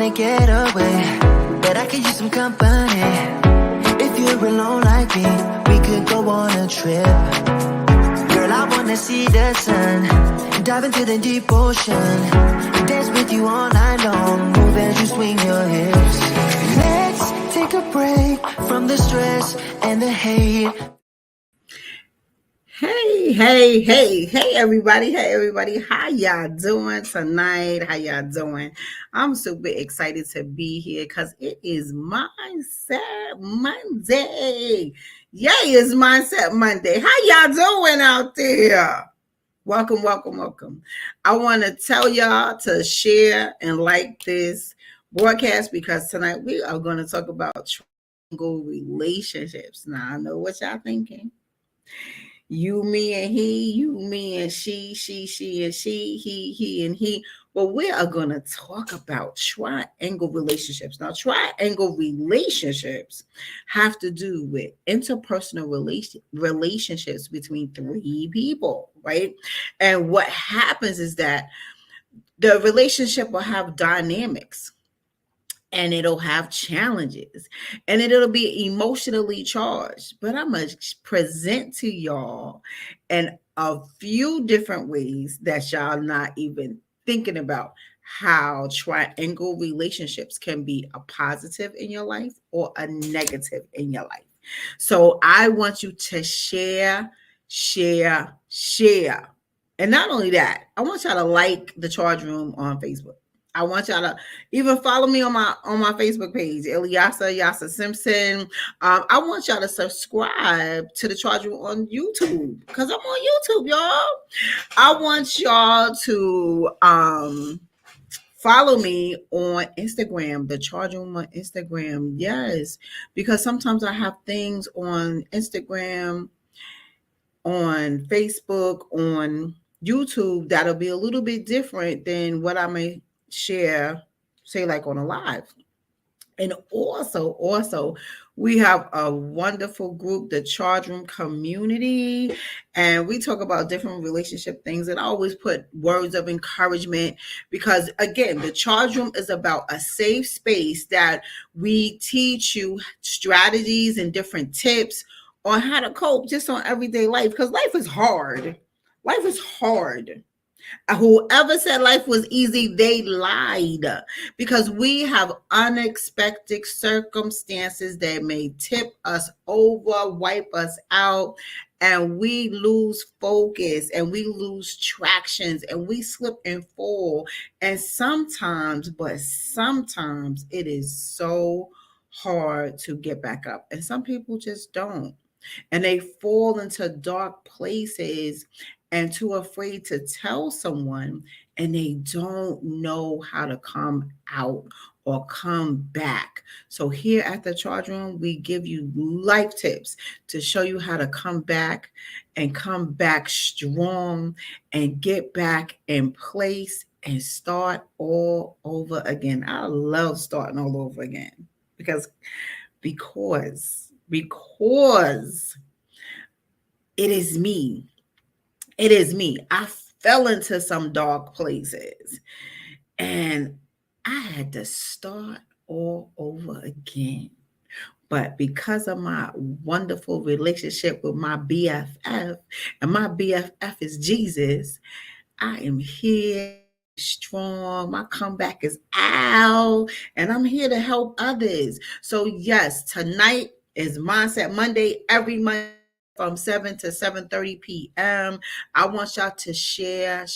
wanna get away, but I could use some company. If you're alone like me, we could go on a trip. Girl, I wanna see the sun, dive into the deep ocean, dance with you all night long, move as you swing your hips. Let's take a break from the stress and the hate. Hey, everybody. How y'all doing tonight? How y'all doing? I'm super excited to be here because it is Mindset Monday. Yay, it's Mindset Monday. How y'all doing out there? Welcome. I want to tell y'all to share and like this broadcast because tonight we are going to talk about triangle relationships. Now, I know what y'all thinking. You, me, and he, you, me, and she and she, he, and he. Well, we are going to talk about triangle relationships. Now, triangle relationships have to do with interpersonal relationships between three people, right? And what happens is that the relationship will have dynamics and it'll have challenges and it'll be emotionally charged. But I'm going to present to y'all in a few different ways that y'all not even thinking about how triangle relationships can be a positive in your life or a negative in your life. So I want you to share. And not only that, I want y'all to like the Charge Room on Facebook. I want y'all to even follow me on my Facebook page, Yasa Simpson. I want y'all to subscribe to the Charge Room on YouTube because I'm on YouTube, y'all. I want y'all to follow me on Instagram, the Charge Room on Instagram. Yes, because sometimes I have things on Instagram, on Facebook, on YouTube that'll be a little bit different than what I may share, say like on a live. And also we have a wonderful group, the Charge Room community, and we talk about different relationship things. And I always put words of encouragement because again, the Charge Room is about a safe space that we teach you strategies and different tips on how to cope just on everyday life because life is hard. Whoever said life was easy, they lied because we have unexpected circumstances that may tip us over, wipe us out, and we lose focus and we lose tractions and we slip and fall. And sometimes it is so hard to get back up. And some people just don't. And they fall into dark places and too afraid to tell someone, and they don't know how to come out or come back. So here at the Charge Room, we give you life tips to show you how to come back and come back strong and get back in place and start all over again. I love starting all over again because it is me. I fell into some dark places and I had to start all over again. But because of my wonderful relationship with my BFF, and my BFF is Jesus, I am here strong. My comeback is out, and I'm here to help others. So yes, tonight is Mindset Monday. Every Monday from 7 to 7:30 p.m. I want y'all to share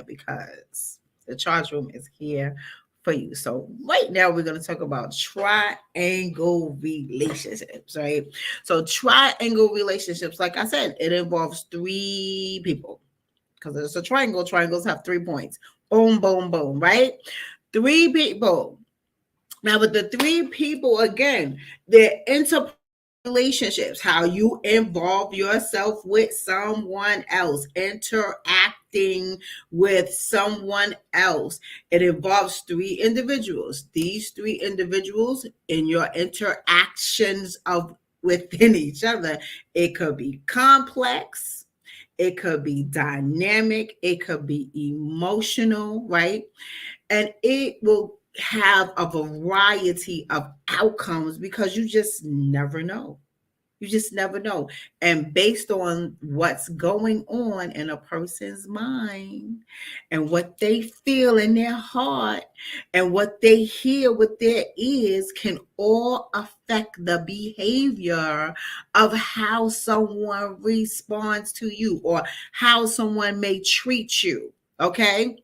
because the Charge Room is here for you. So right now we're going to talk about triangle relationships, right? So triangle relationships, like I said, it involves three people because it's a triangle. Triangles have 3 points. Boom, right? Three people. Now with the three people, again, they're relationships, how you involve yourself with someone else, interacting with someone else. It involves three individuals. These three individuals in your interactions of within each other, it could be complex, it could be dynamic, it could be emotional, right? And it will have a variety of outcomes because you just never know. You just never know. And based on what's going on in a person's mind and what they feel in their heart and what they hear with their ears can all affect the behavior of how someone responds to you or how someone may treat you. Okay.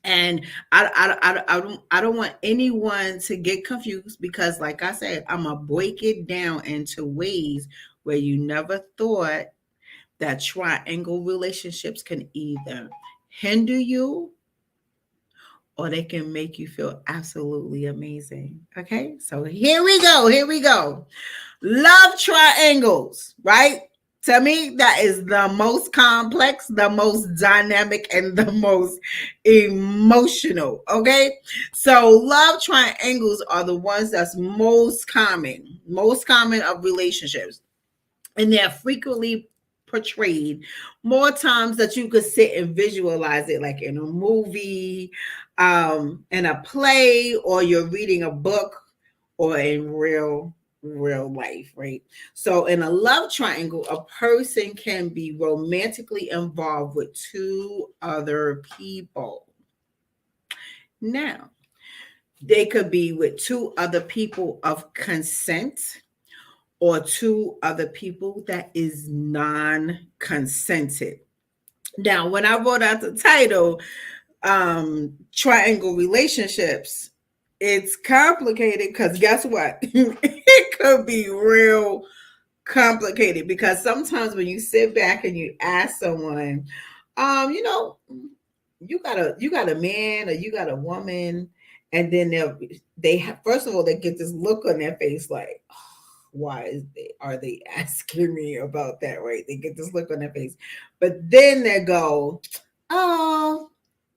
And I don't want anyone to get confused because, like I said, I'm gonna break it down into ways where you never thought that triangle relationships can either hinder you or they can make you feel absolutely amazing. Okay, so here we go. Here we go. Love triangles, right? To me, that is the most complex, the most dynamic, and the most emotional. Okay. So love triangles are the ones that's most common of relationships. And they're frequently portrayed more times that you could sit and visualize it, like in a movie, in a play, or you're reading a book, or in real life, right? So in a love triangle, a person can be romantically involved with two other people. Now, they could be with two other people of consent or two other people that is non-consented. Now, when I wrote out the title, triangle relationships, it's complicated because guess what? It could be real complicated because sometimes when you sit back and you ask someone, you know, you got a man or you got a woman, and then they have, first of all, they get this look on their face like, "Oh, why are they asking me about that?" Right? They get this look on their face, but then they go, "Oh,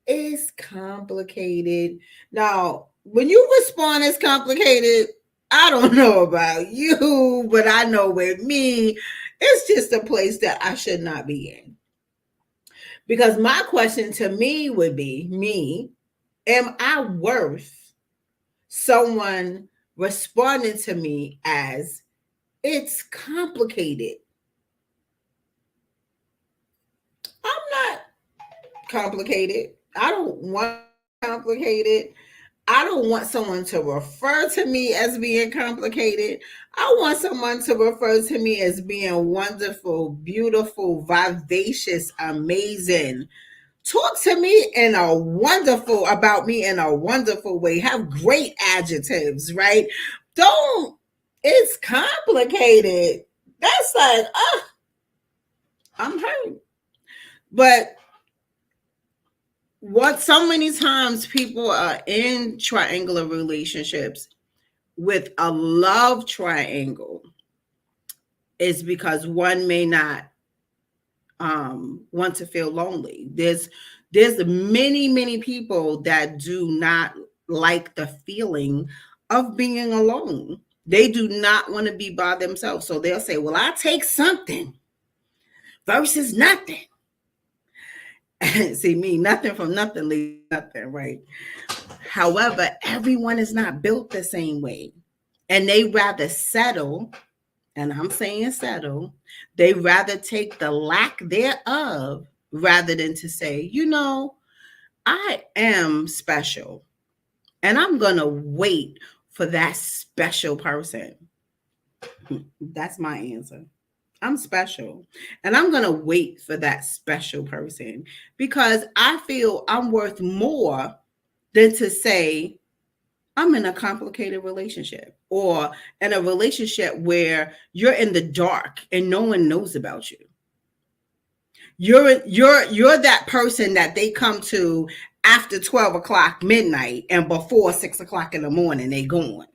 it's complicated." Now, when you respond as complicated, I don't know about you, but I know with me, it's just a place that I should not be in. Because my question to me would be, me, am I worth someone responding to me as it's complicated? I'm not complicated. I don't want complicated. I don't want someone to refer to me as being complicated. I want someone to refer to me as being wonderful, beautiful, vivacious, amazing. Talk to me in a wonderful, about me in a wonderful way. Have great adjectives, right? Don't, it's complicated. That's like, I'm hurt. But what so many times people are in triangular relationships with a love triangle is because one may not want to feel lonely. There's many people that do not like the feeling of being alone. They do not want to be by themselves. So they'll say, well, I'll take something versus nothing. See, me, nothing from nothing leaves nothing, right? However, everyone is not built the same way. And they rather settle, and I'm saying settle, they rather take the lack thereof rather than to say, you know, I am special and I'm going to wait for that special person. That's my answer. I'm special and I'm going to wait for that special person because I feel I'm worth more than to say I'm in a complicated relationship or in a relationship where you're in the dark and no one knows about you. You're that person that they come to after 12 o'clock midnight and before 6 o'clock in the morning they gone.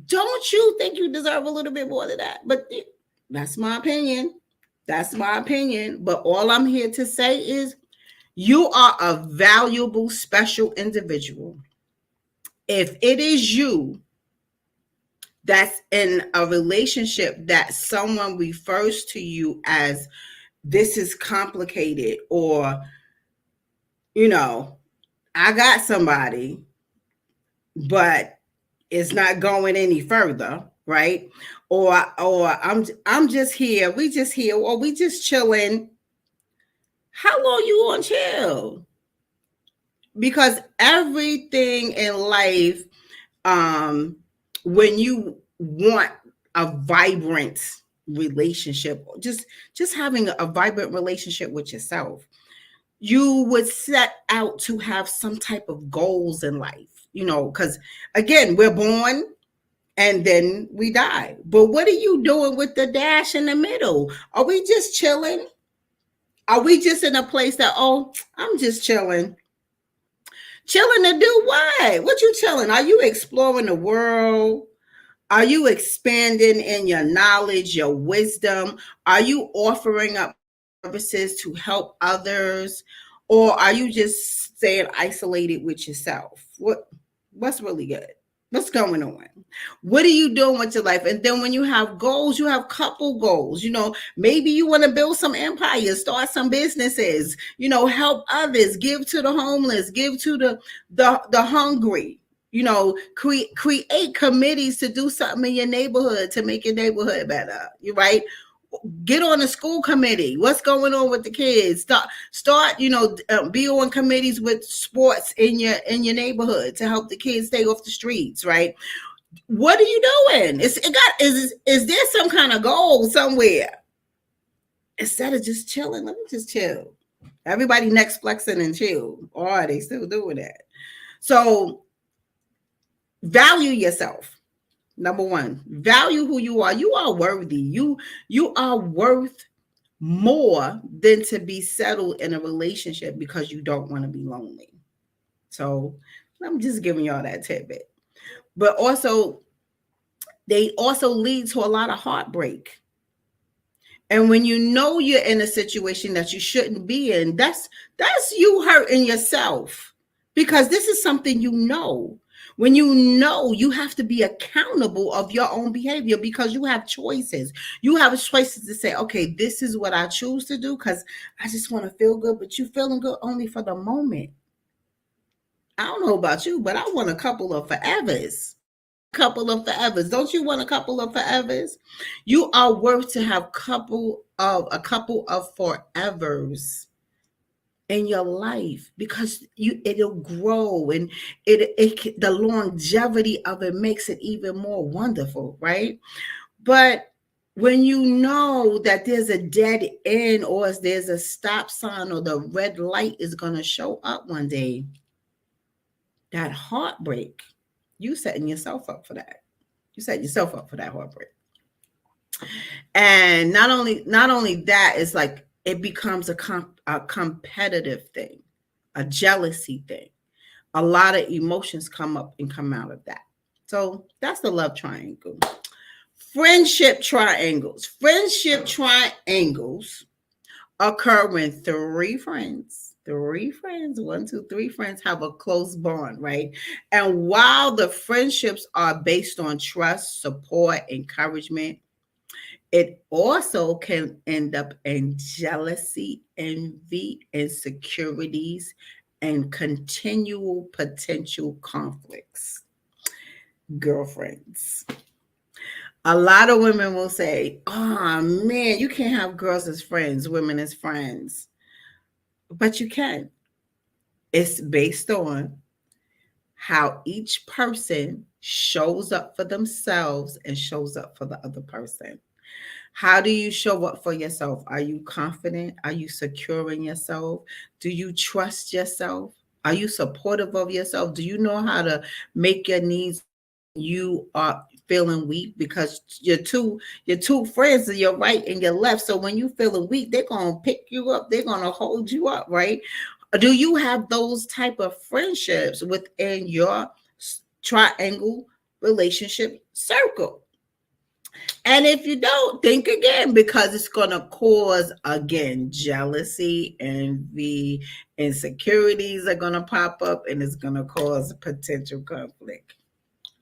Don't you think you deserve a little bit more than that? But that's my opinion. That's my opinion. But all I'm here to say is you are a valuable, special individual. If it is you that's in a relationship that someone refers to you as this is complicated or, you know, I got somebody, but it's not going any further, right? Or I'm just here, we just here, or we just chilling. How long you gonna chill? Because everything in life, um, when you want a vibrant relationship, just having a vibrant relationship with yourself, you would set out to have some type of goals in life, because again, we're born and then we die. But what are you doing with the dash in the middle? Are we just chilling? Are we just in a place that, oh, I'm just chilling? Chilling to do what? What you chilling? Are you exploring the world? Are you expanding in your knowledge, your wisdom? Are you offering up services to help others? Or are you just staying isolated with yourself? What's really good? What's going on? What are you doing with your life? And then when you have goals, you have couple goals. Maybe you want to build some empires, start some businesses, help others, give to the homeless, give to the hungry. Create committees to do something in your neighborhood to make your neighborhood better. You right? Get on a school committee. What's going on with the kids? Start. Be on committees with sports in your neighborhood to help the kids stay off the streets. Right? What are you doing? Is there some kind of goal somewhere? Instead of just chilling, let me just chill. Everybody next flexing and chill. Or are they still doing that? So value yourself. Number one, value who you are. You are worthy. You are worth more than to be settled in a relationship because you don't want to be lonely. So I'm just giving y'all that tidbit. But also, they also lead to a lot of heartbreak. And when you're in a situation that you shouldn't be in, that's you hurting yourself, because this is something when you have to be accountable of your own behavior, because you have choices. You have choices to say, okay, this is what I choose to do because I just want to feel good, but you feeling good only for the moment. I don't know about you, but I want a couple of forevers. Don't you want a couple of forevers? You are worth to have a couple of forevers in your life, because it'll grow, and the longevity of it makes it even more wonderful, right? But when you know that there's a dead end, or there's a stop sign, or the red light is going to show up one day, that heartbreak, you setting yourself up for that. You set yourself up for that heartbreak. And not only that, it's like it becomes a competitive thing, a jealousy thing. A lot of emotions come up and come out of that. So that's the love triangle. Friendship triangles. Friendship triangles occur when three friends, 1, 2, 3 friends have a close bond, right? And while the friendships are based on trust, support, encouragement, it also can end up in jealousy, envy, insecurities, and continual potential conflicts. Girlfriends. A lot of women will say, oh man, you can't have girls as friends, women as friends. But you can. It's based on how each person shows up for themselves and shows up for the other person. How do you show up for yourself? Are you confident? Are you secure in yourself? Do you trust yourself? Are you supportive of yourself? Do you know how to make your needs? You are feeling weak, because your two friends are your right and your left. So when you feeling weak, they're gonna pick you up. They're gonna hold you up, right? Do you have those type of friendships within your triangle relationship circle? And if you don't, think again, because it's going to cause, again, jealousy, envy, insecurities are going to pop up, and it's going to cause potential conflict.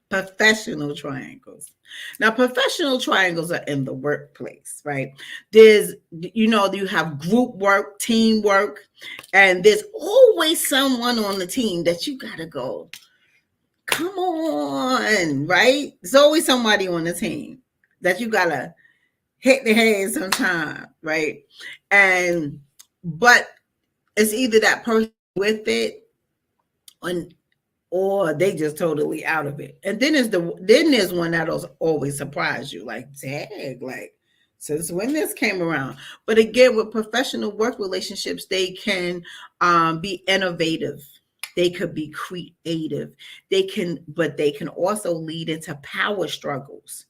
Professional triangles. Now, professional triangles are in the workplace, right? There's, you have group work, teamwork, and there's always someone on the team that you gotta go, come on, right? There's always somebody on the team that you gotta hit the head sometime, right? And but it's either that person with it or they just totally out of it. And then there's one that'll always surprise you, like, dang, like, since when this came around. But again, with professional work relationships, they can be innovative. They could be creative. But they can also lead into power struggles,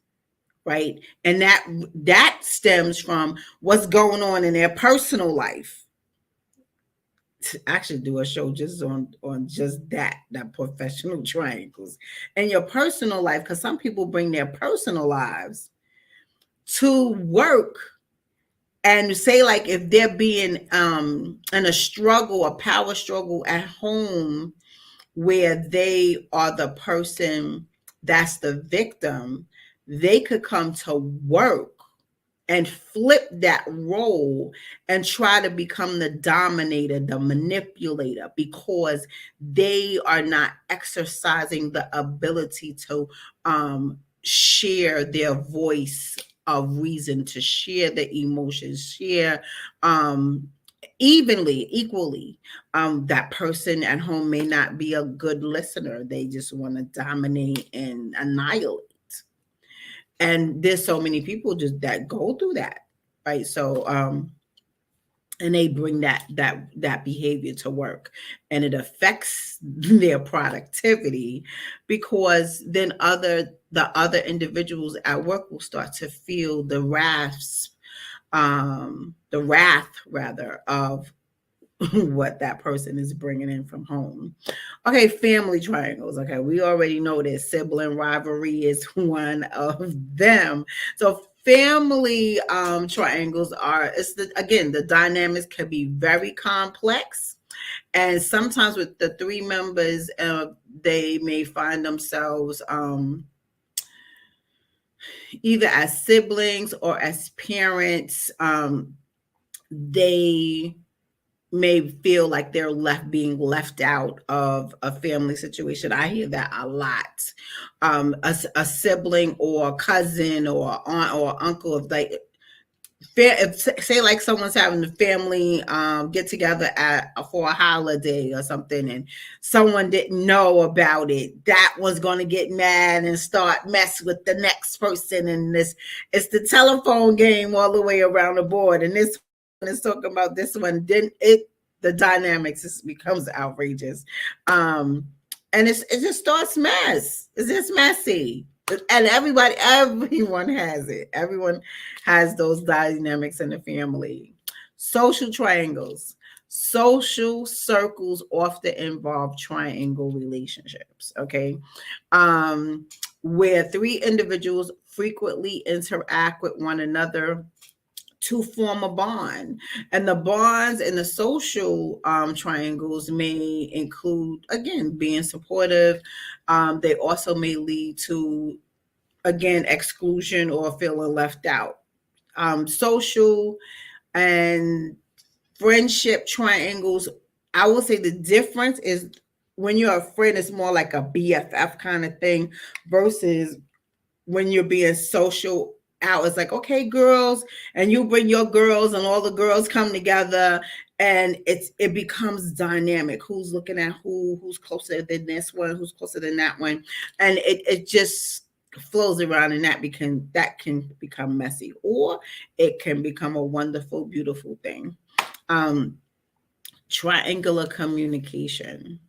right? And that stems from what's going on in their personal life. Actually do a show just on just that professional triangles and your personal life, because some people bring their personal lives to work. And say, like, if they're being in a struggle, a power struggle at home, where they are the person that's the victim, they could come to work and flip that role and try to become the dominator, the manipulator, because they are not exercising the ability to share their voice of reason, to share the emotions, share equally. That person at home may not be a good listener. They just want to dominate and annihilate. And there's so many people just that go through that, right? So and they bring that behavior to work, and it affects their productivity, because then the other individuals at work will start to feel the wrath rather of what that person is bringing in from home. Okay, family triangles. Okay, we already know that sibling rivalry is one of them. So family triangles the dynamics can be very complex, and sometimes with the three members, they may find themselves either as siblings or as parents. They may feel like they're being left out of a family situation. I hear that a lot. A sibling or a cousin or aunt or uncle, if say like someone's having a family get together for a holiday or something, and someone didn't know about it, that one's going to get mad and start mess with the next person, and it's the telephone game all the way around the board, and this one is talking about this one, then the dynamics becomes outrageous. And it just starts mess. It's just messy. And everyone has it. Everyone has those dynamics in the family. Social triangles. Social circles often involve triangle relationships, okay? Where three individuals frequently interact with one another to form a bond. And the bonds in the social triangles may include, again, being supportive. They also may lead to, again, exclusion or feeling left out. Social and friendship triangles, I will say the difference is when you're a friend, it's more like a BFF kind of thing, versus when you're being social out, it's like, okay, girls, and you bring your girls and all the girls come together, and it becomes dynamic. Who's looking at who's closer than this one, who's closer than that one, and it just flows around, and that can become messy, or it can become a wonderful, beautiful thing. Triangular communication.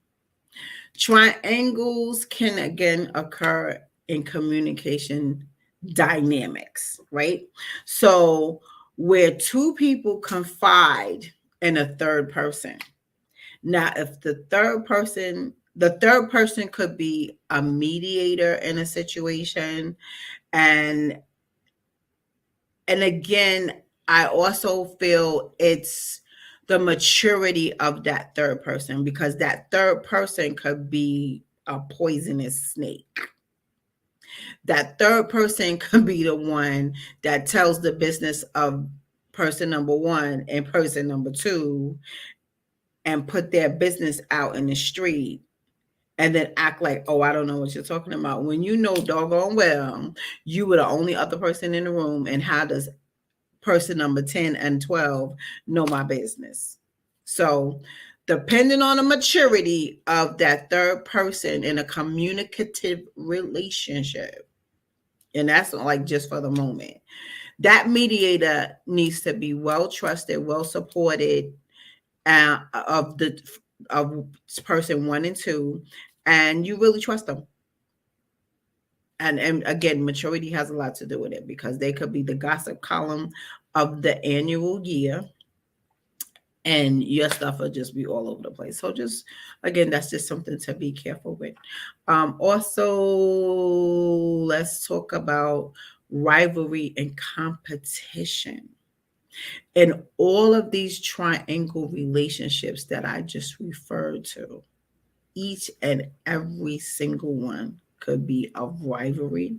Triangles can again occur in communication dynamics, right? So where two people confide in a third person. Now, if the third person could be a mediator in a situation, and again, I also feel it's the maturity of that third person, because that third person could be a poisonous snake. That third person could be the one that tells the business of person number one and person number two and put their business out in the street and then act like, oh, I don't know what you're talking about. When you know doggone well, you were the only other person in the room, and how does person number 10 and 12 know my business? So, depending on the maturity of that third person in a communicative relationship, and that's not like just for the moment, that mediator needs to be well trusted, well supported, of the of person one and two, and you really trust them. And again, maturity has a lot to do with it, because they could be the gossip column of the annual year, and your stuff will just be all over the place. So just, again, that's just something to be careful with. Also, let's talk about rivalry and competition. In all of these triangle relationships that I just referred to, each and every single one could be of rivalry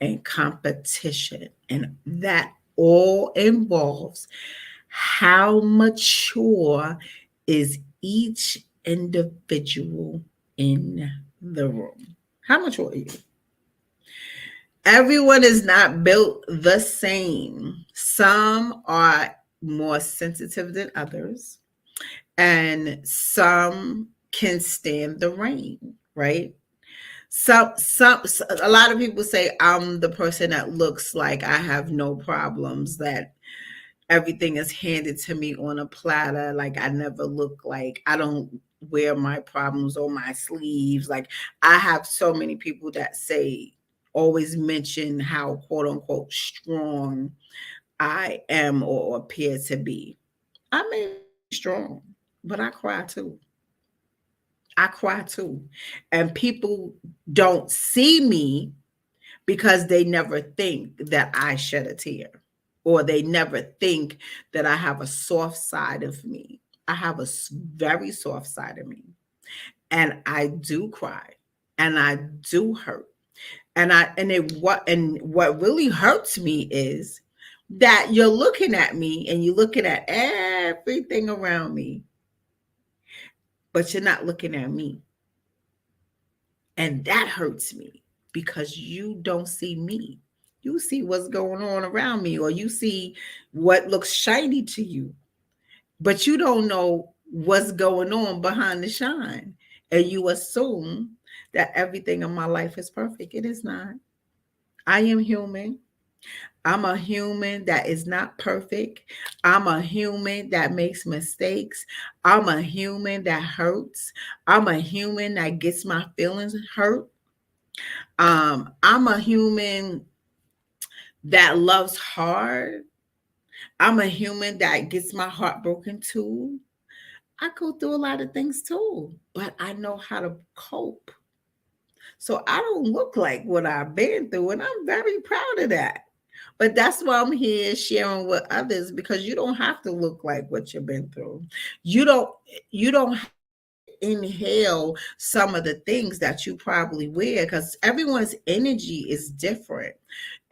and competition. And that all involves how mature is each individual in the room. How mature are you? Everyone is not built the same. Some are more sensitive than others, and some can stand the rain, right? Some a lot of people say I'm the person that looks like I have no problems, that everything is handed to me on a platter, like I never look like, I don't wear my problems on my sleeves. Like, I have so many people that say, always mention how quote unquote strong I am or appear to be. I may be strong, but I cry too. I cry too. And people don't see me because they never think that I shed a tear, or they never think that I have a soft side of me. I have a very soft side of me. And I do cry, and I do hurt. And what really hurts me is that you're looking at me and you're looking at everything around me, but you're not looking at me. And that hurts me, because you don't see me. You see what's going on around me, or you see what looks shiny to you, but you don't know what's going on behind the shine. And you assume that everything in my life is perfect. It is not. I am human. I'm a human that is not perfect. I'm a human that makes mistakes. I'm a human that hurts. I'm a human that gets my feelings hurt. I'm a human that loves hard. I'm a human that gets my heart broken too. I go through a lot of things too, but I know how to cope. So I don't look like what I've been through, and I'm very proud of that. But that's why I'm here sharing with others, because you don't have to look like what you've been through. You don't inhale some of the things that you probably wear, because everyone's energy is different,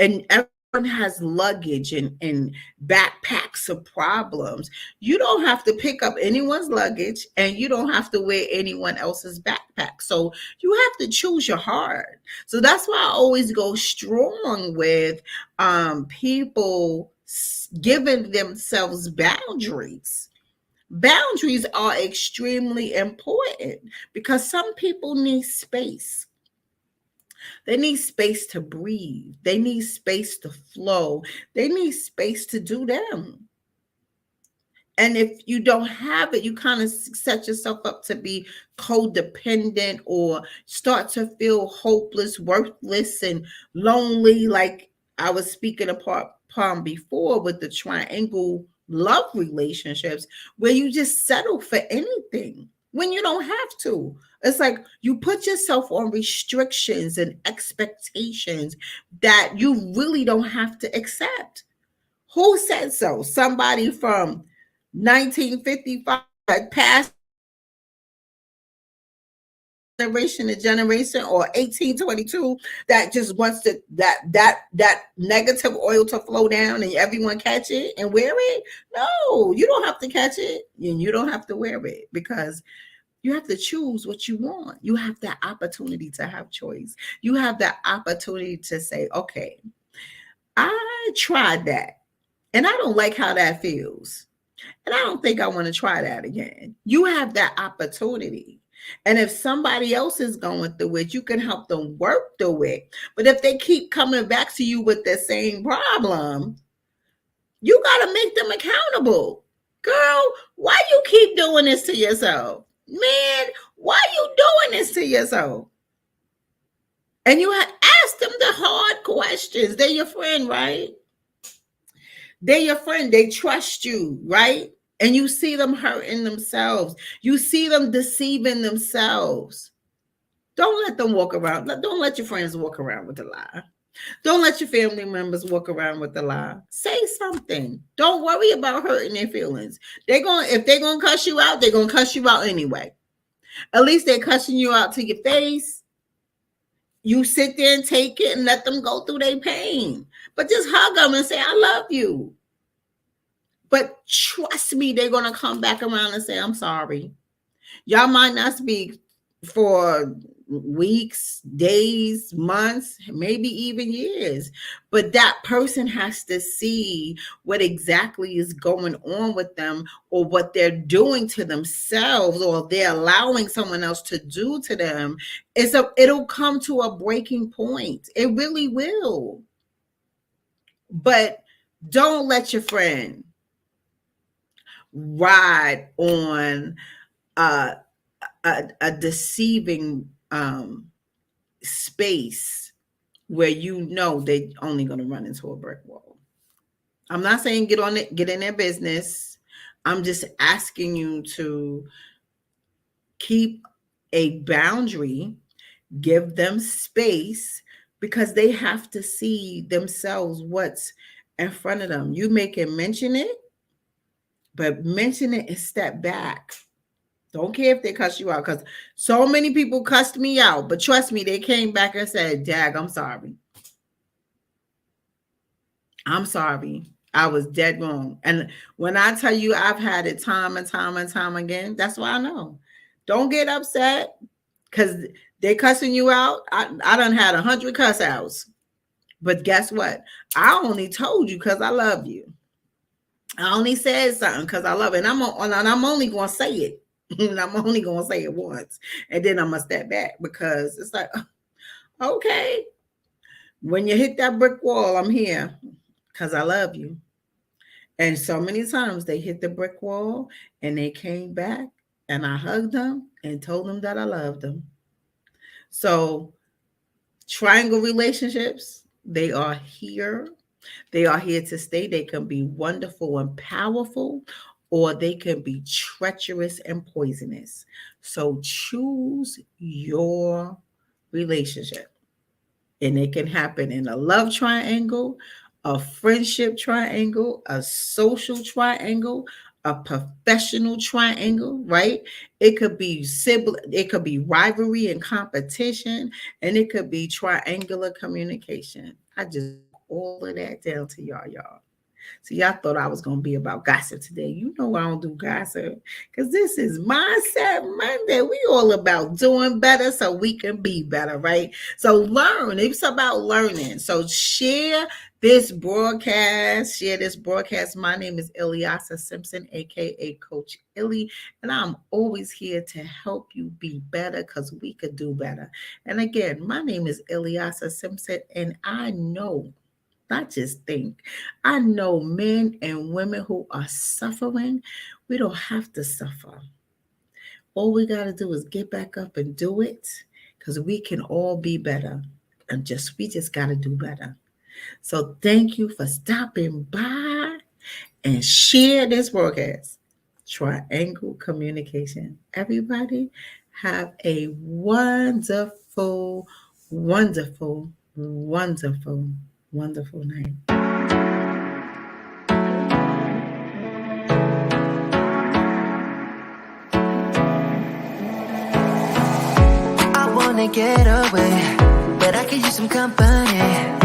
and everyone has luggage and backpacks of problems. You don't have to pick up anyone's luggage, and you don't have to wear anyone else's backpack. So you have to choose your heart. So that's why I always go strong with people giving themselves boundaries. Boundaries are extremely important, because some people need space. They need space to breathe. They need space to flow. They need space to do them. And if you don't have it, you kind of set yourself up to be codependent, or start to feel hopeless, worthless, and lonely. Like I was speaking upon before with the triangle love relationships, where you just settle for anything when you don't have to. It's like you put yourself on restrictions and expectations that you really don't have to accept. Who said so? Somebody from 1955 passed generation to generation, or 1822 that just wants to that negative oil to flow down and everyone catch it and wear it. No, you don't have to catch it and you don't have to wear it, because you have to choose what you want. You have that opportunity to have choice. You have that opportunity to say, okay, I tried that and I don't like how that feels, and I don't think I want to try that again. You have that opportunity. And if somebody else is going through it, you can help them work through it. But if they keep coming back to you with the same problem, you got to make them accountable. Girl, why you keep doing this to yourself? Man, why you doing this to yourself? And you have asked them the hard questions. They're your friend, right? They're your friend. They trust you, right? And you see them hurting themselves. You see them deceiving themselves. Don't let them walk around. Don't let your friends walk around with a lie. Don't let your family members walk around with a lie. Say something. Don't worry about hurting their feelings. If they're gonna cuss you out, they're gonna cuss you out anyway. At least they're cussing you out to your face. You sit there and take it and let them go through their pain. But just hug them and say, I love you. But trust me, they're going to come back around and say, I'm sorry. Y'all might not speak for weeks, days, months, maybe even years. But that person has to see what exactly is going on with them, or what they're doing to themselves, or they're allowing someone else to do to them. It'll come to a breaking point. It really will. But don't let your friend ride on a deceiving space where you know they're only going to run into a brick wall. I'm not saying get in their business. I'm just asking you to keep a boundary, give them space, because they have to see themselves what's in front of them. You may can mention it, but mention it and step back. Don't care if they cuss you out, because so many people cussed me out. But trust me, they came back and said, Dag, I'm sorry. I'm sorry. I was dead wrong. And when I tell you I've had it time and time and time again, that's why I know. Don't get upset because they're cussing you out. I done had 100 cuss outs. But guess what? I only told you because I love you. I only said something because I love it. And I'm only going to say it. And I'm only going to say it once. And then I'm going to step back, because it's like, okay, when you hit that brick wall, I'm here because I love you. And so many times they hit the brick wall and they came back and I hugged them and told them that I loved them. So triangle relationships, they are here. They are here to stay. They can be wonderful and powerful, or they can be treacherous and poisonous. So choose your relationship. And it can happen in a love triangle, a friendship triangle, a social triangle, a professional triangle, right? It could be it could be rivalry and competition, and it could be triangular communication. I just all of that down to y'all. So y'all thought I was going to be about gossip today. You know I don't do gossip, because this is Mindset Monday. We all about doing better so we can be better, right? So learn. It's about learning. So share this broadcast. My name is Ilyasah Simpson, aka Coach Illy, and I'm always here to help you be better, because we could do better. And again, my name is Ilyasah Simpson, and I know, not just think, I know men and women who are suffering. We don't have to suffer. All we got to do is get back up and do it, because we can all be better. And we just got to do better. So thank you for stopping by and share this broadcast. Triangle communication. Everybody have a wonderful, wonderful, wonderful night. wanna get away, but I could use some company.